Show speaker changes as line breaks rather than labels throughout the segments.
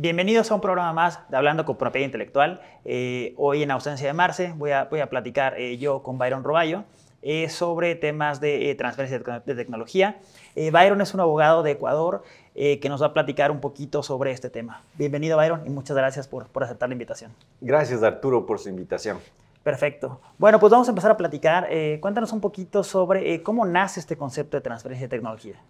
Bienvenidos a un programa más de Hablando con Propiedad Intelectual. Hoy, en ausencia de Marce, voy a platicar yo con Byron Roballo sobre temas de transferencia de tecnología. Byron es un abogado de Ecuador que nos va a platicar un poquito sobre este tema. Bienvenido, Byron, y muchas gracias por aceptar la invitación.
Gracias, Arturo, por su invitación.
Perfecto. Bueno, pues vamos a empezar a platicar. Cuéntanos un poquito sobre cómo nace este concepto de transferencia de tecnología.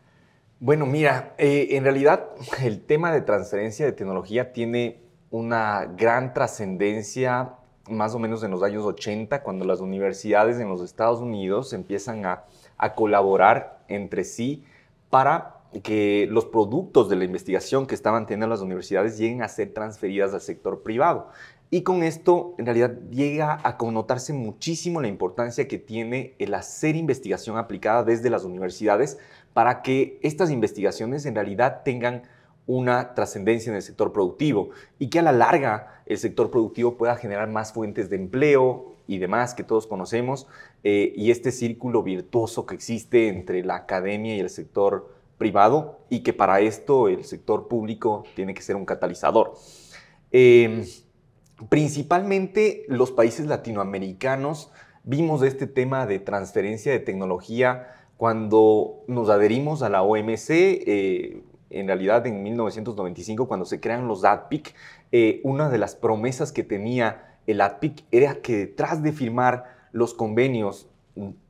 Bueno, mira, en realidad el tema de transferencia de tecnología tiene una gran trascendencia más o menos en los años 80, cuando las universidades en los Estados Unidos empiezan a colaborar entre sí para que los productos de la investigación que estaban teniendo las universidades lleguen a ser transferidas al sector privado. Y con esto, en realidad, llega a connotarse muchísimo la importancia que tiene el hacer investigación aplicada desde las universidades para que estas investigaciones en realidad tengan una trascendencia en el sector productivo y que a la larga el sector productivo pueda generar más fuentes de empleo y demás que todos conocemos, y este círculo virtuoso que existe entre la academia y el sector privado, y que para esto el sector público tiene que ser un catalizador. Principalmente los países latinoamericanos vimos este tema de transferencia de tecnología cuando nos adherimos a la OMC, en realidad en 1995, cuando se crean los ADPIC. Una de las promesas que tenía el ADPIC era que detrás de firmar los convenios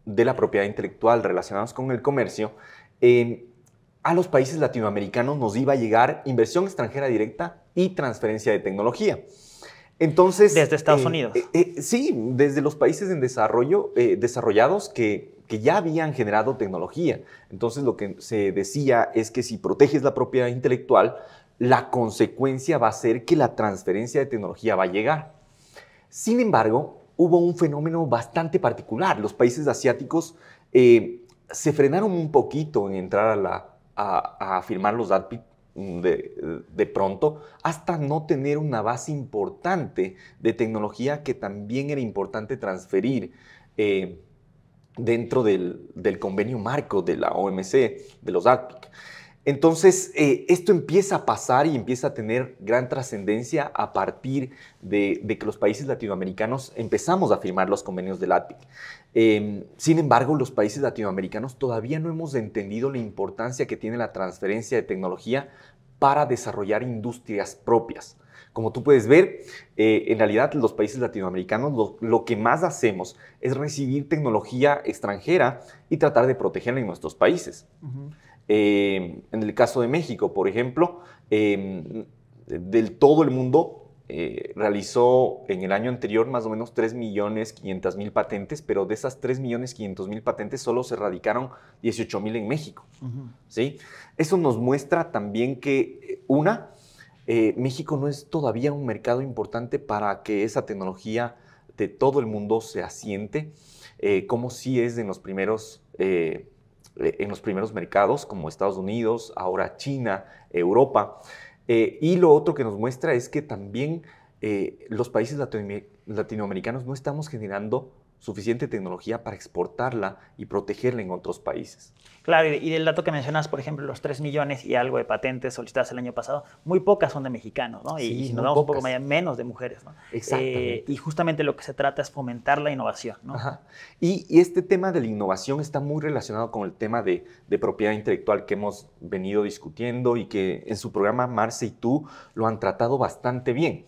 de la propiedad intelectual relacionados con el comercio, a los países latinoamericanos nos iba a llegar inversión extranjera directa y transferencia de tecnología. Entonces,
desde Estados Unidos.
Sí, desde los países en desarrollo, desarrollados que ya habían generado tecnología. Entonces, lo que se decía es que si proteges la propiedad intelectual, la consecuencia va a ser que la transferencia de tecnología va a llegar. Sin embargo, hubo un fenómeno bastante particular. Los países asiáticos se frenaron un poquito en entrar a firmar los ADPIC de pronto, hasta no tener una base importante de tecnología que también era importante transferir dentro del convenio marco de la OMC, de los ADPIC. Entonces, esto empieza a pasar y empieza a tener gran trascendencia a partir de que los países latinoamericanos empezamos a firmar los convenios del ADPIC. Sin embargo, los países latinoamericanos todavía no hemos entendido la importancia que tiene la transferencia de tecnología para desarrollar industrias propias. Como tú puedes ver, en realidad los países latinoamericanos lo que más hacemos es recibir tecnología extranjera y tratar de protegerla en nuestros países. En el caso de México, por ejemplo, del todo el mundo realizó en el año anterior más o menos 3.500.000 patentes, pero de esas 3.500.000 patentes solo se radicaron 18.000 en México. ¿Sí? Eso nos muestra también que, México no es todavía un mercado importante para que esa tecnología de todo el mundo se asiente, como sí es en los primeros mercados, como Estados Unidos, ahora China, Europa. Y lo otro que nos muestra es que también los países latinoamericanos no estamos generando suficiente tecnología para exportarla y protegerla en otros países.
Claro, y del dato que mencionas, por ejemplo, los 3 millones y algo de patentes solicitadas el año pasado, muy pocas son de mexicanos, ¿no?
Sí,
y si nos vamos un poco más allá, menos de mujeres, ¿no?
Exactamente.
Y justamente lo que se trata es fomentar la innovación, ¿no?
Ajá. Y este tema de la innovación está muy relacionado con el tema de propiedad intelectual que hemos venido discutiendo y que en su programa Marce y tú lo han tratado bastante bien.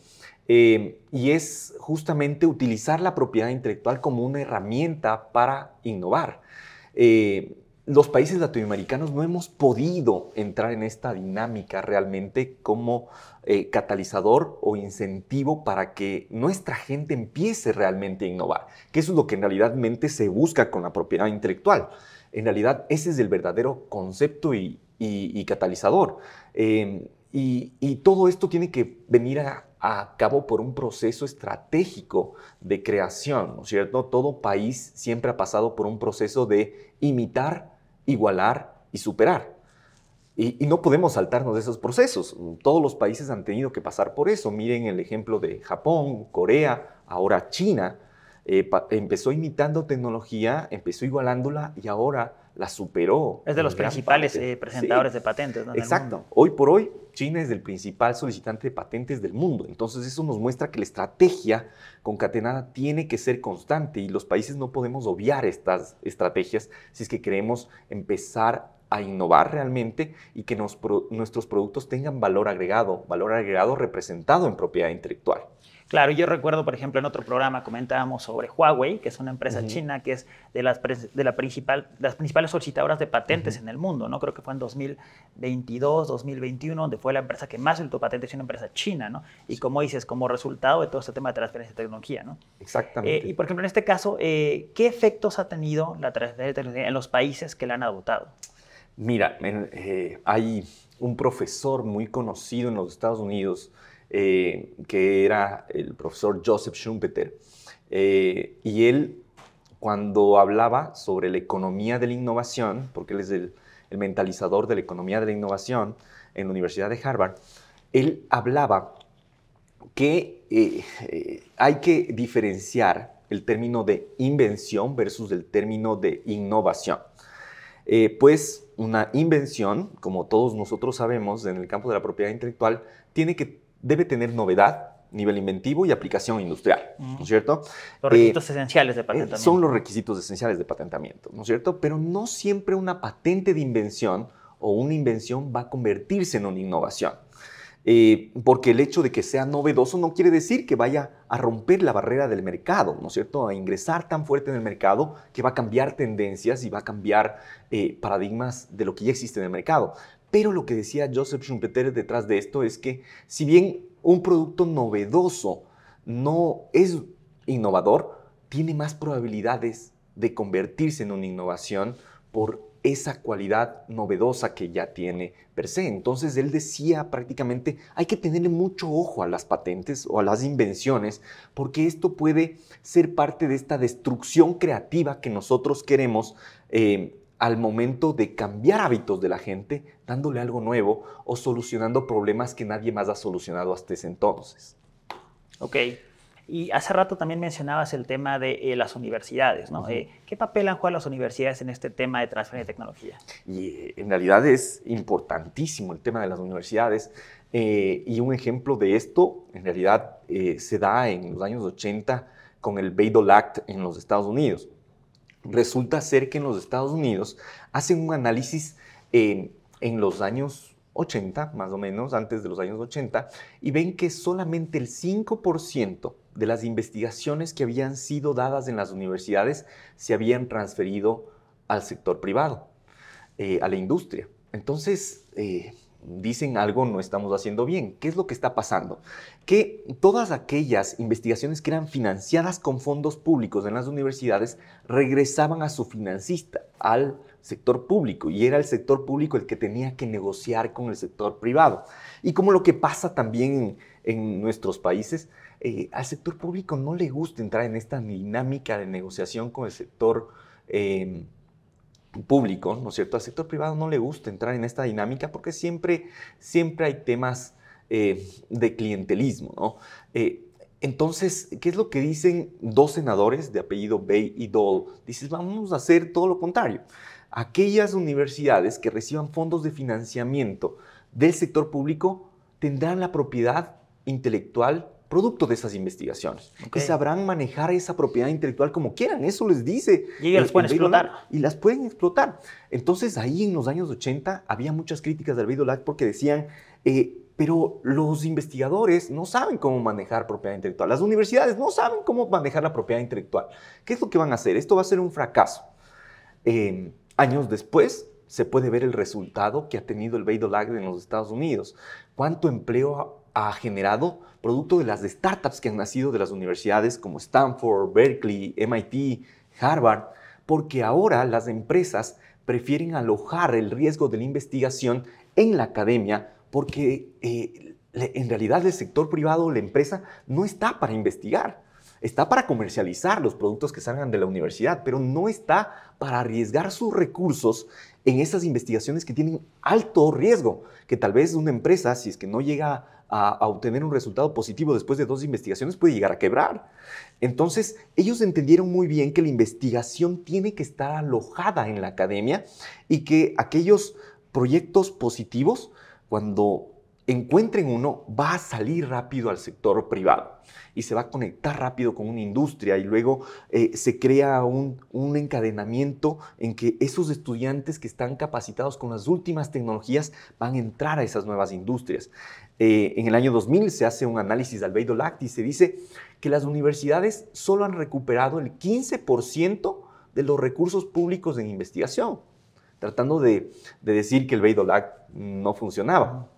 Y es justamente utilizar la propiedad intelectual como una herramienta para innovar. Los países latinoamericanos no hemos podido entrar en esta dinámica realmente como catalizador o incentivo para que nuestra gente empiece realmente a innovar, que eso es lo que en realidad se busca con la propiedad intelectual. En realidad ese es el verdadero concepto y catalizador. Y todo esto tiene que venir a cabo por un proceso estratégico de creación, ¿no es cierto? Todo país siempre ha pasado por un proceso de imitar, igualar y superar. Y no podemos saltarnos de esos procesos. Todos los países han tenido que pasar por eso. Miren el ejemplo de Japón, Corea, ahora China. Empezó imitando tecnología, empezó igualándola y ahora la superó.
Es de los principales presentadores de patentes, ¿no?
Exacto. Hoy por hoy, China es el principal solicitante de patentes del mundo. Entonces, eso nos muestra que la estrategia concatenada tiene que ser constante y los países no podemos obviar estas estrategias si es que queremos empezar a innovar realmente y que nuestros productos tengan valor agregado representado en propiedad intelectual.
Claro, yo recuerdo, por ejemplo, en otro programa comentábamos sobre Huawei, que es una empresa china que es de las principales solicitadoras de patentes en el mundo, ¿no? Creo que fue en 2022, 2021, donde fue la empresa que más solicitó patentes, una empresa china, ¿no? Y como dices, como resultado de todo este tema de transferencia de tecnología, ¿no?
Exactamente.
Y, por ejemplo, en este caso, ¿qué efectos ha tenido la transferencia de tecnología en los países que la han adoptado?
Mira, hay un profesor muy conocido en los Estados Unidos que era el profesor Joseph Schumpeter. Y él, cuando hablaba sobre la economía de la innovación, porque él es el mentalizador de la economía de la innovación en la Universidad de Harvard, él hablaba que hay que diferenciar el término de invención versus el término de innovación. Pues una invención, como todos nosotros sabemos en el campo de la propiedad intelectual, debe tener novedad, nivel inventivo y aplicación industrial, ¿no es cierto?
Los requisitos esenciales de patentamiento.
Son los requisitos esenciales de patentamiento, ¿no es cierto? Pero no siempre una patente de invención o una invención va a convertirse en una innovación. Porque el hecho de que sea novedoso no quiere decir que vaya a romper la barrera del mercado, ¿no es cierto? A ingresar tan fuerte en el mercado que va a cambiar tendencias y va a cambiar paradigmas de lo que ya existe en el mercado. Pero lo que decía Joseph Schumpeter detrás de esto es que si bien un producto novedoso no es innovador, tiene más probabilidades de convertirse en una innovación por esa cualidad novedosa que ya tiene per se. Entonces él decía prácticamente, hay que tenerle mucho ojo a las patentes o a las invenciones, porque esto puede ser parte de esta destrucción creativa que nosotros queremos al momento de cambiar hábitos de la gente, dándole algo nuevo o solucionando problemas que nadie más ha solucionado hasta ese entonces.
Ok. Y hace rato también mencionabas el tema de las universidades, ¿no? ¿Qué papel han jugado las universidades en este tema de transferencia de tecnología?
Y en realidad es importantísimo el tema de las universidades. Y un ejemplo de esto, en realidad, se da en los años 80 con el Bayh-Dole Act en los Estados Unidos. Resulta ser que en los Estados Unidos hacen un análisis en los años 80, más o menos, antes de los años 80, y ven que solamente el 5% de las investigaciones que habían sido dadas en las universidades se habían transferido al sector privado, a la industria. Entonces, dicen algo no estamos haciendo bien. ¿Qué es lo que está pasando? Que todas aquellas investigaciones que eran financiadas con fondos públicos en las universidades regresaban a su financista, al sector público, y era el sector público el que tenía que negociar con el sector privado. Y como lo que pasa también en nuestros países, al sector público no le gusta entrar en esta dinámica de negociación con el sector público, ¿no es cierto? Al sector privado no le gusta entrar en esta dinámica porque siempre hay temas de clientelismo, ¿no? Entonces, ¿qué es lo que dicen dos senadores de apellido Bayh y Dole? Dices, vamos a hacer todo lo contrario. Aquellas universidades que reciban fondos de financiamiento del sector público tendrán la propiedad intelectual producto de esas investigaciones. Y sabrán manejar esa propiedad intelectual como quieran. Eso les dice.
Y ellos las pueden explotar.
Y las pueden explotar. Entonces, ahí en los años 80 había muchas críticas del Bayh-Dole Act porque decían, pero los investigadores no saben cómo manejar propiedad intelectual. Las universidades no saben cómo manejar la propiedad intelectual. ¿Qué es lo que van a hacer? Esto va a ser un fracaso. Años después, se puede ver el resultado que ha tenido el Bayh-Dole Act en los Estados Unidos. ¿Cuánto empleo ha generado producto de las startups que han nacido de las universidades como Stanford, Berkeley, MIT, Harvard? Porque ahora las empresas prefieren alojar el riesgo de la investigación en la academia porque en realidad el sector privado, la empresa, no está para investigar. Está para comercializar los productos que salgan de la universidad, pero no está para arriesgar sus recursos en esas investigaciones que tienen alto riesgo, que tal vez una empresa, si es que no llega a obtener un resultado positivo después de 2 investigaciones, puede llegar a quebrar. Entonces, ellos entendieron muy bien que la investigación tiene que estar alojada en la academia y que aquellos proyectos positivos, cuando encuentren uno, va a salir rápido al sector privado y se va a conectar rápido con una industria y luego se crea un encadenamiento en que esos estudiantes que están capacitados con las últimas tecnologías van a entrar a esas nuevas industrias. En el año 2000 se hace un análisis del Bayh-Dole Act y se dice que las universidades solo han recuperado el 15% de los recursos públicos en investigación, tratando de decir que el Bayh-Dole Act no funcionaba.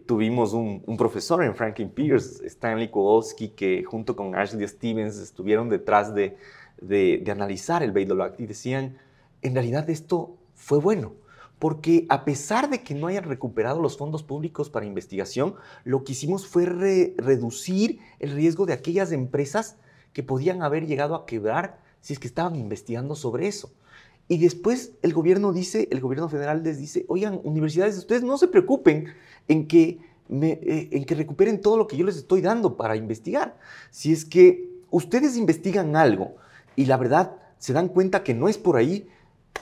Tuvimos un profesor en Franklin Pierce, Stanley Kowalski, que junto con Ashley Stevens estuvieron detrás de analizar el Bayh-Dole Act y decían, en realidad esto fue bueno, porque a pesar de que no hayan recuperado los fondos públicos para investigación, lo que hicimos fue reducir el riesgo de aquellas empresas que podían haber llegado a quebrar si es que estaban investigando sobre eso. Y después el gobierno federal les dice, oigan, universidades, ustedes no se preocupen en que recuperen todo lo que yo les estoy dando para investigar. Si es que ustedes investigan algo y la verdad se dan cuenta que no es por ahí,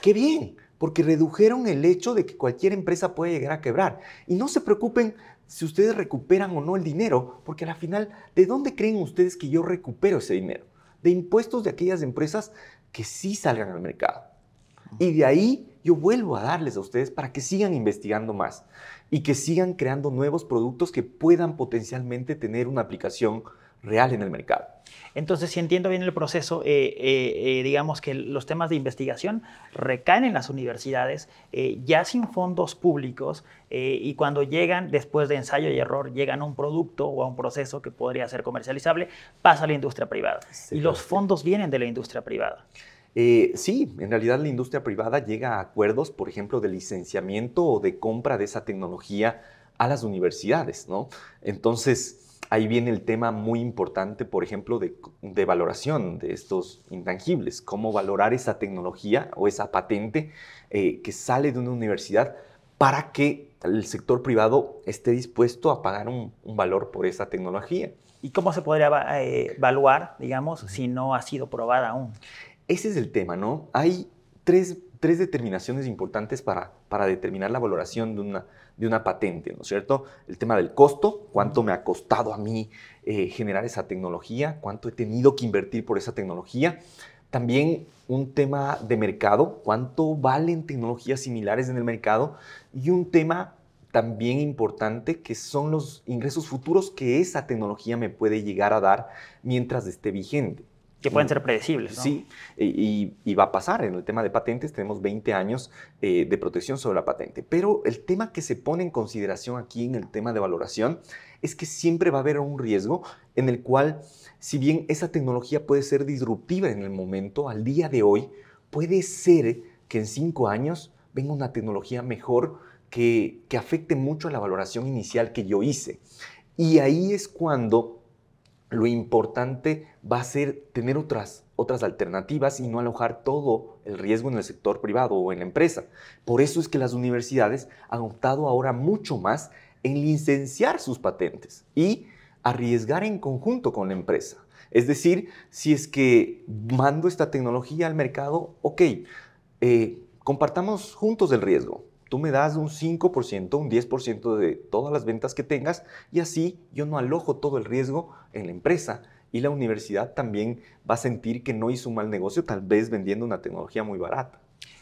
qué bien, porque redujeron el hecho de que cualquier empresa puede llegar a quebrar. Y no se preocupen si ustedes recuperan o no el dinero, porque al final, ¿de dónde creen ustedes que yo recupero ese dinero? De impuestos de aquellas empresas que sí salgan al mercado. Y de ahí yo vuelvo a darles a ustedes para que sigan investigando más y que sigan creando nuevos productos que puedan potencialmente tener una aplicación real en el mercado.
Entonces, si entiendo bien el proceso, digamos que los temas de investigación recaen en las universidades ya sin fondos públicos y cuando llegan, después de ensayo y error, llegan a un producto o a un proceso que podría ser comercializable, pasa a la industria privada. Sí, y los fondos vienen de la industria privada.
Sí, en realidad la industria privada llega a acuerdos, por ejemplo, de licenciamiento o de compra de esa tecnología a las universidades, ¿no? Entonces, ahí viene el tema muy importante, por ejemplo, de valoración de estos intangibles, cómo valorar esa tecnología o esa patente que sale de una universidad para que el sector privado esté dispuesto a pagar un valor por esa tecnología.
¿Y cómo se podría evaluar, digamos, si no ha sido probada aún?
Ese es el tema, ¿no? Hay tres determinaciones importantes para determinar la valoración de una patente, ¿no es cierto? El tema del costo, cuánto me ha costado a mí generar esa tecnología, cuánto he tenido que invertir por esa tecnología. También un tema de mercado, cuánto valen tecnologías similares en el mercado. Y un tema también importante que son los ingresos futuros que esa tecnología me puede llegar a dar mientras esté vigente.
Que pueden ser predecibles, ¿no?
Sí, y va a pasar. En el tema de patentes tenemos 20 años de protección sobre la patente. Pero el tema que se pone en consideración aquí en el tema de valoración es que siempre va a haber un riesgo en el cual, si bien esa tecnología puede ser disruptiva en el momento, al día de hoy, puede ser que en 5 años venga una tecnología mejor que afecte mucho a la valoración inicial que yo hice. Y ahí es cuando lo importante va a ser tener otras alternativas y no alojar todo el riesgo en el sector privado o en la empresa. Por eso es que las universidades han optado ahora mucho más en licenciar sus patentes y arriesgar en conjunto con la empresa. Es decir, si es que mando esta tecnología al mercado, ok, compartamos juntos el riesgo. Tú me das un 5%, un 10% de todas las ventas que tengas y así yo no alojo todo el riesgo en la empresa y la universidad también va a sentir que no hizo un mal negocio, tal vez vendiendo una tecnología muy barata.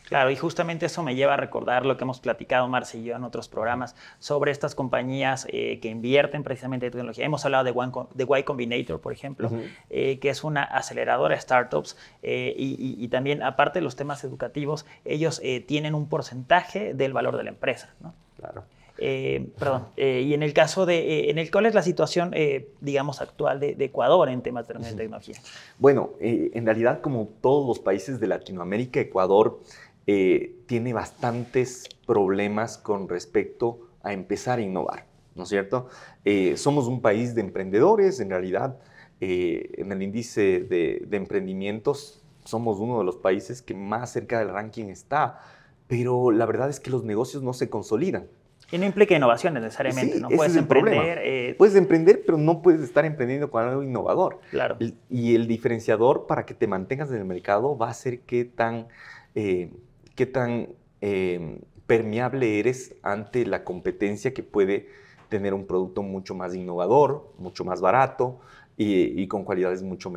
Claro, y justamente eso me lleva a recordar lo que hemos platicado Marce y yo en otros programas sobre estas compañías que invierten precisamente en tecnología. Hemos hablado de Y Combinator, por ejemplo, que es una aceleradora de startups y también, aparte de los temas educativos, ellos tienen un porcentaje del valor de la empresa, ¿no?
Claro.
Y en el caso ¿cuál es la situación, digamos, actual de Ecuador en temas de tecnología?
Bueno, en realidad, como todos los países de Latinoamérica, Ecuador tiene bastantes problemas con respecto a empezar a innovar, ¿no es cierto? Somos un país de emprendedores, en realidad, en el índice de emprendimientos somos uno de los países que más cerca del ranking está, pero la verdad es que los negocios no se consolidan.
Y no implica innovaciones necesariamente,
Sí,
¿no?
ese es
Puedes
el problema.
emprender.
Puedes emprender, pero no puedes estar emprendiendo con algo innovador.
Claro.
Y el diferenciador para que te mantengas en el mercado va a ser eh, qué tan permeable eres ante la competencia que puede tener un producto mucho más innovador, mucho más barato y con cualidades mucho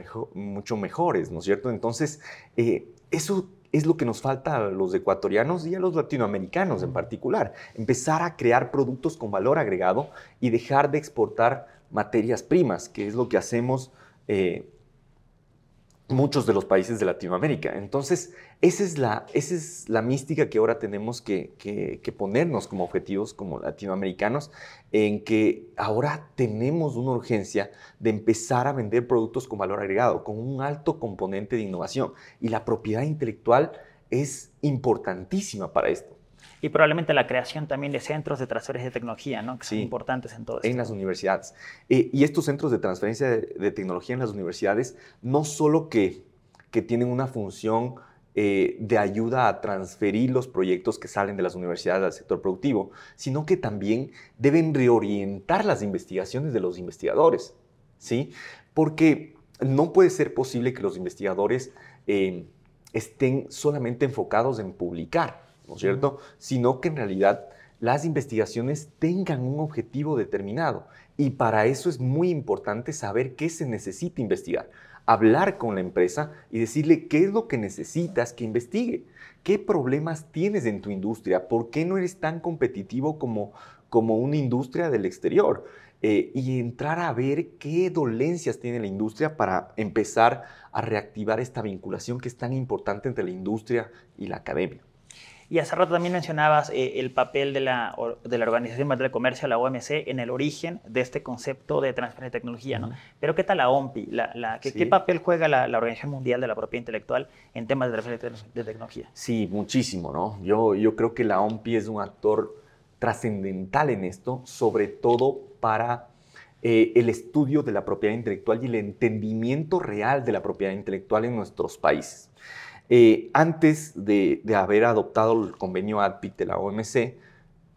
mejores, ¿no es cierto? Entonces, eso es lo que nos falta a los ecuatorianos y a los latinoamericanos en particular. Empezar a crear productos con valor agregado y dejar de exportar materias primas, que es lo que hacemos muchos de los países de Latinoamérica. Entonces, esa es la mística que ahora tenemos que ponernos como objetivos como latinoamericanos, en que ahora tenemos una urgencia de empezar a vender productos con valor agregado, con un alto componente de innovación. Y la propiedad intelectual es importantísima para esto.
Y probablemente la creación también de centros de transferencia de tecnología, ¿no? Que son importantes en todo esto.
En las universidades. Y estos centros de transferencia de tecnología en las universidades no solo que tienen una función de ayuda a transferir los proyectos que salen de las universidades al sector productivo, sino que también deben reorientar las investigaciones de los investigadores, ¿sí? Porque no puede ser posible que los investigadores estén solamente enfocados en publicar, ¿no es cierto? Sino que en realidad las investigaciones tengan un objetivo determinado. Y para eso es muy importante saber qué se necesita investigar. Hablar con la empresa y decirle qué es lo que necesitas que investigue. ¿Qué problemas tienes en tu industria? ¿Por qué no eres tan competitivo como una industria del exterior? Y entrar a ver qué dolencias tiene la industria para empezar a reactivar esta vinculación que es tan importante entre la industria y la academia.
Y hace rato también mencionabas el papel de la Organización Mundial del Comercio, la OMC, en el origen de este concepto de transferencia de tecnología, ¿no? Pero ¿qué tal la OMPI? ¿Qué papel juega la Organización Mundial de la Propiedad Intelectual en temas de transferencia de tecnología?
Sí, muchísimo, ¿no? Yo creo que la OMPI es un actor trascendental en esto, sobre todo para el estudio de la propiedad intelectual y el entendimiento real de la propiedad intelectual en nuestros países. Antes de haber adoptado el convenio ADPIC de la OMC,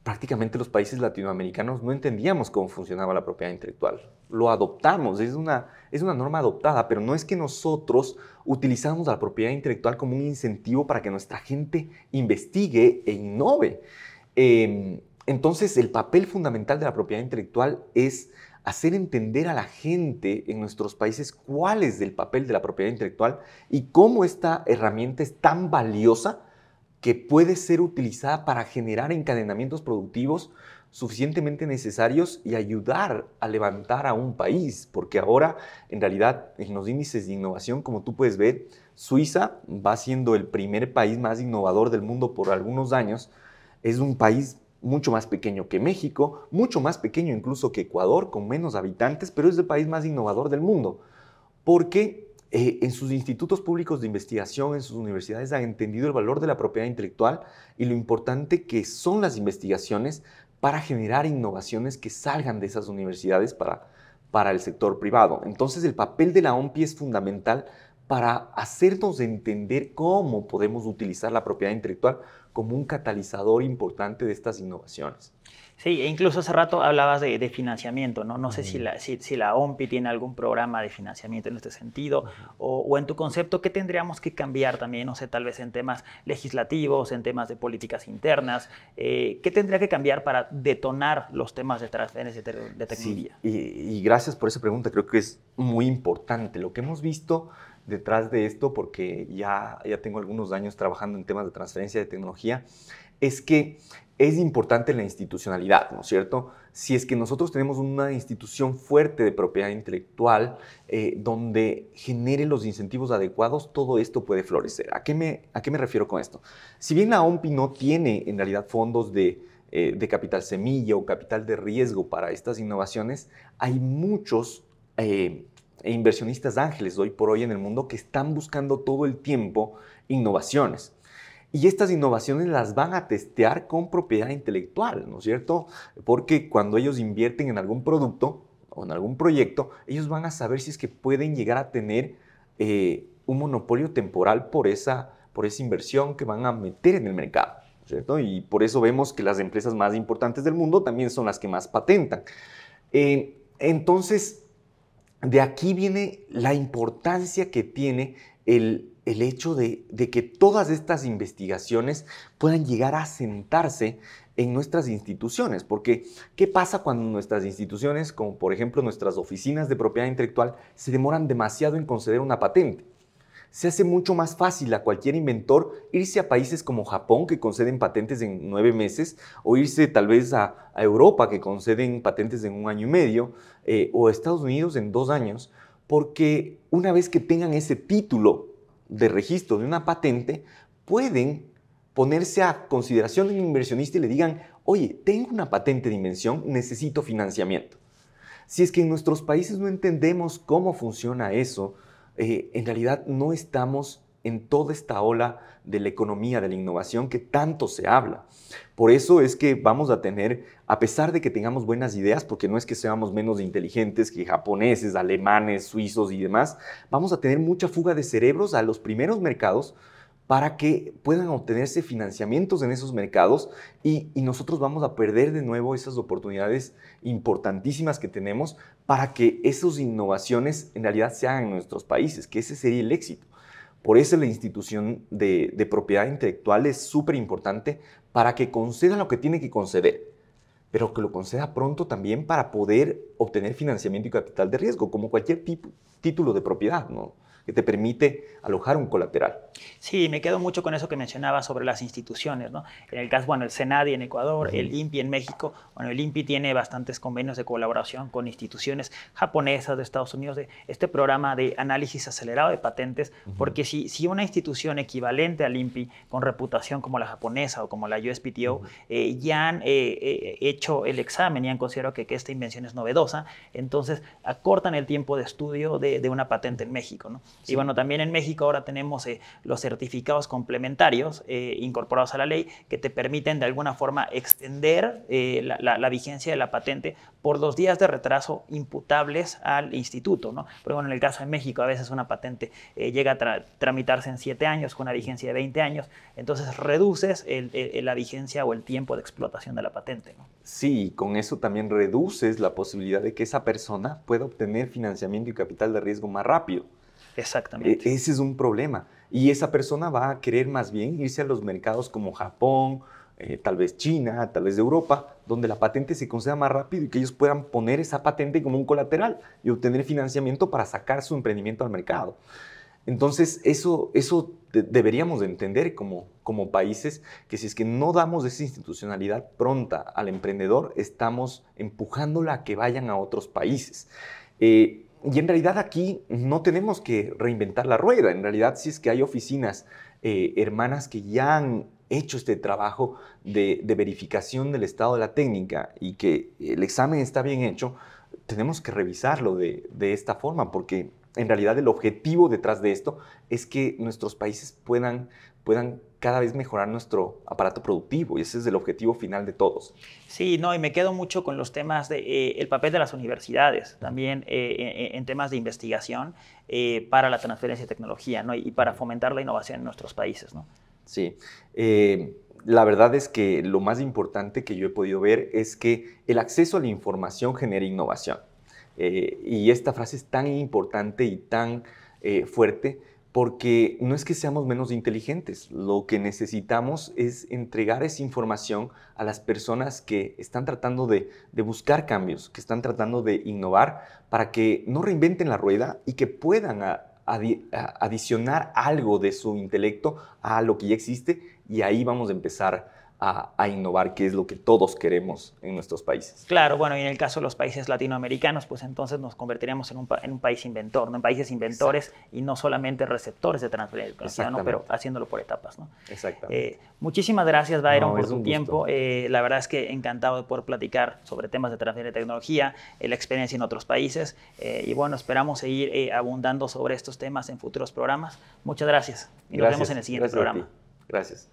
prácticamente los países latinoamericanos no entendíamos cómo funcionaba la propiedad intelectual. Lo adoptamos, es una norma adoptada, pero no es que nosotros utilizamos la propiedad intelectual como un incentivo para que nuestra gente investigue e innove. Entonces, el papel fundamental de la propiedad intelectual es hacer entender a la gente en nuestros países cuál es el papel de la propiedad intelectual y cómo esta herramienta es tan valiosa que puede ser utilizada para generar encadenamientos productivos suficientemente necesarios y ayudar a levantar a un país, porque ahora, en realidad, en los índices de innovación, como tú puedes ver, Suiza va siendo el primer país más innovador del mundo por algunos años. Es un país mucho más pequeño que México, mucho más pequeño incluso que Ecuador, con menos habitantes, pero es el país más innovador del mundo, porque en sus institutos públicos de investigación, en sus universidades, han entendido el valor de la propiedad intelectual y lo importante que son las investigaciones para generar innovaciones que salgan de esas universidades para el sector privado. Entonces, el papel de la OMPI es fundamental para hacernos entender cómo podemos utilizar la propiedad intelectual como un catalizador importante de estas innovaciones.
Sí, e incluso hace rato hablabas de financiamiento, ¿no? No sé si la OMPI tiene algún programa de financiamiento en este sentido, o en tu concepto, ¿qué tendríamos que cambiar también? No sé, tal vez en temas legislativos, en temas de políticas internas. ¿Qué tendría que cambiar para detonar los temas de transferencia de tecnología?
Sí, y gracias por esa pregunta, creo que es muy importante. Lo que hemos visto detrás de esto, porque ya tengo algunos años trabajando en temas de transferencia de tecnología, es que es importante la institucionalidad, ¿no es cierto? Si es que nosotros tenemos una institución fuerte de propiedad intelectual donde genere los incentivos adecuados, todo esto puede florecer. ¿A qué me refiero con esto? Si bien la OMPI no tiene en realidad fondos de capital semilla o capital de riesgo para estas innovaciones, hay muchos inversionistas ángeles hoy por hoy en el mundo que están buscando todo el tiempo innovaciones. Y estas innovaciones las van a testear con propiedad intelectual, ¿no es cierto? Porque cuando ellos invierten en algún producto o en algún proyecto, ellos van a saber si es que pueden llegar a tener un monopolio temporal por esa inversión que van a meter en el mercado, ¿no es cierto? Y por eso vemos que las empresas más importantes del mundo también son las que más patentan. Entonces, de aquí viene la importancia que tiene el hecho de que todas estas investigaciones puedan llegar a sentarse en nuestras instituciones. Porque, ¿qué pasa cuando nuestras instituciones, como por ejemplo nuestras oficinas de propiedad intelectual, se demoran demasiado en conceder una patente? Se hace mucho más fácil a cualquier inventor irse a países como Japón, que conceden patentes en 9 meses, o irse tal vez a Europa, que conceden patentes en 1 año y medio, o a Estados Unidos en 2 años, porque una vez que tengan ese título de registro de una patente, pueden ponerse a consideración de un inversionista y le digan, oye, tengo una patente de invención, necesito financiamiento. Si es que en nuestros países no entendemos cómo funciona eso, en realidad no estamos en toda esta ola de la economía, de la innovación que tanto se habla. Por eso es que vamos a tener, a pesar de que tengamos buenas ideas, porque no es que seamos menos inteligentes que japoneses, alemanes, suizos y demás, vamos a tener mucha fuga de cerebros a los primeros mercados para que puedan obtenerse financiamientos en esos mercados y nosotros vamos a perder de nuevo esas oportunidades importantísimas que tenemos para que esas innovaciones en realidad se hagan en nuestros países, que ese sería el éxito. Por eso la institución de propiedad intelectual es súper importante para que conceda lo que tiene que conceder, pero que lo conceda pronto también para poder obtener financiamiento y capital de riesgo, como cualquier título de propiedad, ¿no?, que te permite alojar un colateral.
Sí, me quedo mucho con eso que mencionaba sobre las instituciones, ¿no? En el caso, bueno, el SENADI en Ecuador, el INPI en México. Bueno, el INPI tiene bastantes convenios de colaboración con instituciones japonesas de Estados Unidos, de este programa de análisis acelerado de patentes, porque si una institución equivalente al INPI, con reputación como la japonesa o como la USPTO, ya han hecho el examen y han considerado que esta invención es novedosa, entonces acortan el tiempo de estudio de una patente en México, ¿no? Sí. Y bueno, también en México ahora tenemos los certificados complementarios incorporados a la ley que te permiten de alguna forma extender la vigencia de la patente por 2 días de retraso imputables al instituto, ¿no? Pero bueno, en el caso de México a veces una patente llega a tramitarse en 7 años con una vigencia de 20 años, entonces reduces la vigencia o el tiempo de explotación de la patente, ¿no?
Sí, con eso también reduces la posibilidad de que esa persona pueda obtener financiamiento y capital de riesgo más rápido.
Exactamente.
Ese es un problema. Y esa persona va a querer más bien irse a los mercados como Japón, tal vez China, tal vez Europa, donde la patente se conceda más rápido y que ellos puedan poner esa patente como un colateral y obtener financiamiento para sacar su emprendimiento al mercado. Entonces, eso deberíamos de entender como países, que si es que no damos esa institucionalidad pronta al emprendedor, estamos empujándola a que vayan a otros países. Y en realidad aquí no tenemos que reinventar la rueda. En realidad, si es que hay oficinas hermanas que ya han hecho este trabajo de verificación del estado de la técnica y que el examen está bien hecho, tenemos que revisarlo de esta forma, porque en realidad el objetivo detrás de esto es que nuestros países puedan cada vez mejorar nuestro aparato productivo, y ese es el objetivo final de todos.
Sí, no, y me quedo mucho con los temas de el papel de las universidades, también en temas de investigación para la transferencia de tecnología, ¿no? Y para fomentar la innovación en nuestros países, ¿no?
Sí, la verdad es que lo más importante que yo he podido ver es que el acceso a la información genera innovación. Y esta frase es tan importante y tan fuerte, porque no es que seamos menos inteligentes, lo que necesitamos es entregar esa información a las personas que están tratando de buscar cambios, que están tratando de innovar para que no reinventen la rueda y que puedan adicionar algo de su intelecto a lo que ya existe, y ahí vamos a empezar a innovar, que es lo que todos queremos en nuestros países.
Claro, bueno, y en el caso de los países latinoamericanos, pues entonces nos convertiríamos en un país inventor, ¿no? En países inventores. Exacto. Y no solamente receptores de transferencia de tecnología, ¿no? Pero haciéndolo por etapas, ¿no?
Exactamente.
Muchísimas gracias, Byron, por tu tiempo. La verdad es que encantado de poder platicar sobre temas de transferencia de tecnología, la experiencia en otros países, y bueno, esperamos seguir abundando sobre estos temas en futuros programas. Muchas gracias y nos vemos en el siguiente programa.
Gracias.